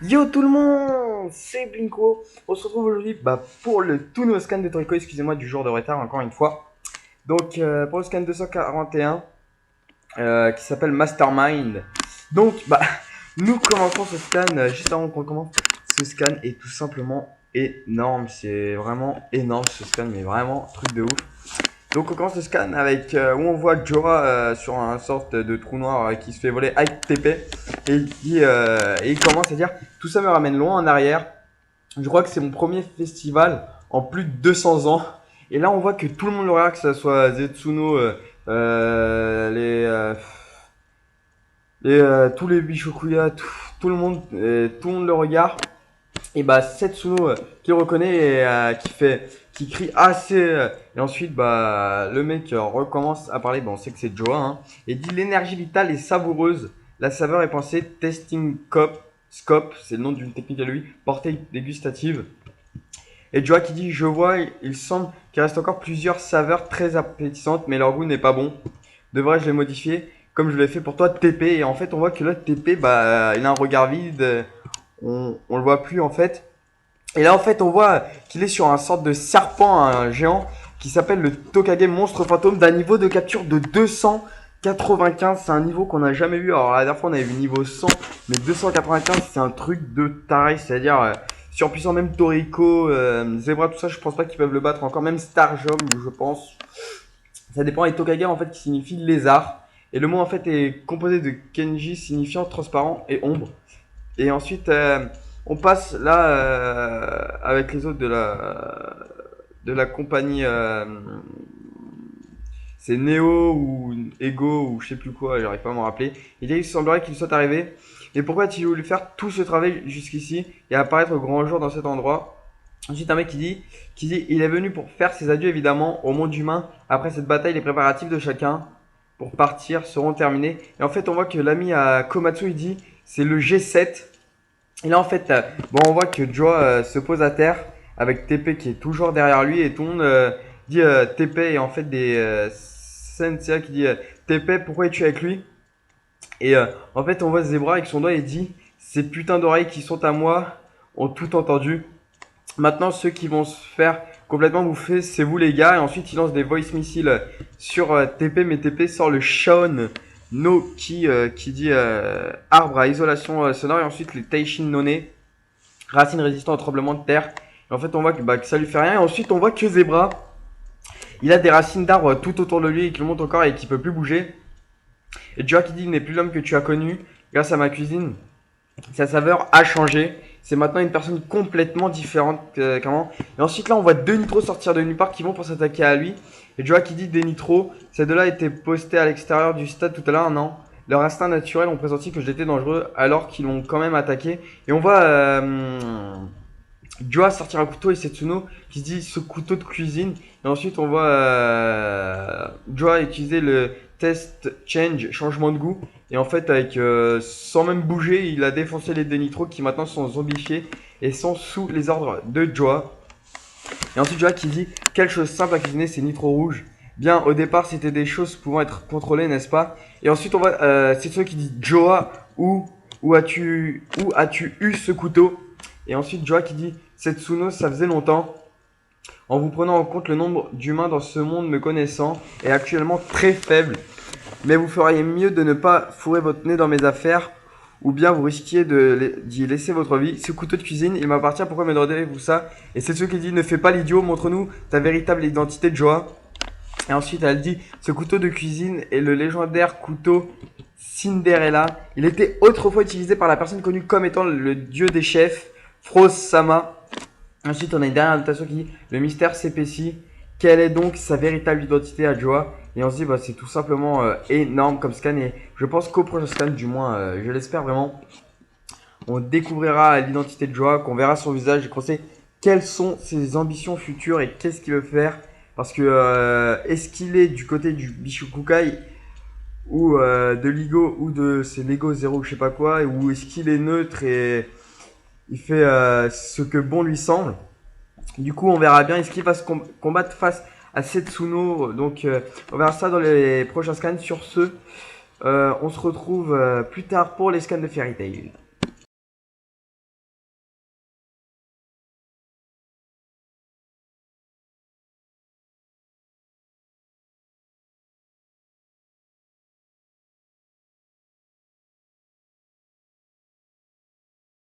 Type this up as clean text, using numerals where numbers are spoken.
Yo tout le monde, c'est Blinko. On se retrouve aujourd'hui pour le tout nouveau scan de Toriko, excusez-moi du jour de retard encore une fois. Donc pour le scan 241 qui s'appelle Mastermind. Donc nous commençons ce scan juste avant qu'on commence. Ce scan est tout simplement énorme, c'est vraiment énorme ce scan, mais vraiment truc de ouf. Donc on commence le scan avec où on voit Jorah sur un sorte de trou noir qui se fait voler avec TP et il commence à dire tout ça me ramène loin en arrière. Je crois que c'est mon premier festival en plus de 200 ans. Et là on voit que tout le monde le regarde, que ce soit Zetsuno, tous les Bishokuya, tout le monde, tout le monde le regarde. Et Setsuno qui reconnaît et qui crie assez et ensuite le mec recommence à parler, on sait que c'est Joa hein, et dit l'énergie vitale est savoureuse, la saveur est pensée, testing scope, c'est le nom d'une technique à lui, portée dégustative. Et Joa qui dit je vois, il semble qu'il reste encore plusieurs saveurs très appétissantes mais leur goût n'est pas bon. Devrais-je les modifier comme je l'ai fait pour toi TP. Et en fait on voit que là TP il a un regard vide, on le voit plus en fait. Et là en fait on voit qu'il est sur un sorte de serpent un géant qui s'appelle le Tokage monstre fantôme d'un niveau de capture de 295. C'est un niveau qu'on n'a jamais vu. Alors la dernière fois on avait vu niveau 100, mais 295 c'est un truc de taré. C'est-à-dire surpuissant, même Toriko, Zebra, tout ça je pense pas qu'ils peuvent le battre encore. Même Starjom je pense. Ça dépend. Et Tokage en fait qui signifie lézard. Et le mot en fait est composé de Kenji signifiant transparent et ombre. Et ensuite, on passe là avec les autres de la compagnie. C'est Neo ou Ego ou je sais plus quoi, j'arrive pas à m'en rappeler. Il semblerait qu'il soit arrivé. Et pourquoi a-t-il voulu faire tout ce travail jusqu'ici et apparaître au grand jour dans cet endroit? Ensuite, un mec qui dit il est venu pour faire ses adieux évidemment au monde humain. Après cette bataille, les préparatifs de chacun pour partir seront terminés. Et en fait, on voit que l'ami à Komatsu il dit c'est le G7. Et là, en fait, on voit que Joe se pose à terre avec TP qui est toujours derrière lui et tout le monde dit TP et en fait des Sensei qui dit TP, pourquoi es-tu avec lui? Et en fait, on voit Zebra avec son doigt et dit ces putains d'oreilles qui sont à moi ont tout entendu. Maintenant, ceux qui vont se faire complètement bouffer, c'est vous les gars. Et ensuite, il lance des voice missiles sur TP, mais TP sort le Shaon No qui dit arbre à isolation sonore. Et ensuite, les Teishin None, racines résistantes au tremblement de terre. Et en fait, on voit que ça lui fait rien. Et ensuite, on voit que Zebra, il a des racines d'arbres tout autour de lui et qui le montent encore et qui peut plus bouger. Et Joa qui dit il n'est plus l'homme que tu as connu grâce à ma cuisine. Sa saveur a changé. C'est maintenant une personne complètement différente qu'avant. Et ensuite là on voit deux nitros sortir de nulle part qui vont pour s'attaquer à lui. Et Joa qui dit des nitros. Ces deux-là étaient postés à l'extérieur du stade tout à l'heure, non? Leur instinct naturel ont pressenti que j'étais dangereux alors qu'ils l'ont quand même attaqué. Et on voit Joa sortir un couteau et Setsuno qui se dit ce couteau de cuisine. Et ensuite on voit Joa utiliser le test change, changement de goût. Et en fait avec sans même bouger, il a défoncé les deux nitros qui maintenant sont zombifiés et sont sous les ordres de Joa. Et ensuite Joa qui dit quelle chose simple à cuisiner ces nitros rouges. Bien au départ c'était des choses pouvant être contrôlées n'est-ce pas? Et ensuite on voit Setsuno qui dit Joa où as-tu eu ce couteau? Et ensuite Joa qui dit Setsuno ça faisait longtemps. En vous prenant en compte le nombre d'humains dans ce monde me connaissant est actuellement très faible. Mais vous feriez mieux de ne pas fourrer votre nez dans mes affaires ou bien vous risquiez d'y laisser votre vie. Ce couteau de cuisine, il m'appartient, pourquoi me demandez-vous ça? Et c'est ce qui dit ne fais pas l'idiot, montre-nous ta véritable identité de Joa. Et ensuite elle dit ce couteau de cuisine est le légendaire couteau Cinderella. Il était autrefois utilisé par la personne connue comme étant le dieu des chefs, Frost-sama. Ensuite, on a une dernière annotation qui dit le mystère s'épaissit. Quelle est donc sa véritable identité à Joa? Et on se dit, c'est tout simplement énorme comme scan. Et je pense qu'au prochain scan, du moins, je l'espère vraiment, on découvrira l'identité de Joa, qu'on verra son visage et qu'on sait quelles sont ses ambitions futures et qu'est-ce qu'il veut faire. Parce que est-ce qu'il est du côté du Bishokukai ou de Ligo ou de c'est Lego 0 ou je sais pas quoi, ou est-ce qu'il est neutre et il fait ce que bon lui semble? Du coup, on verra bien. Est-ce qu'il va se combattre face à Setsuno? Donc, on verra ça dans les prochains scans. Sur ce, on se retrouve plus tard pour les scans de Fairy Tail.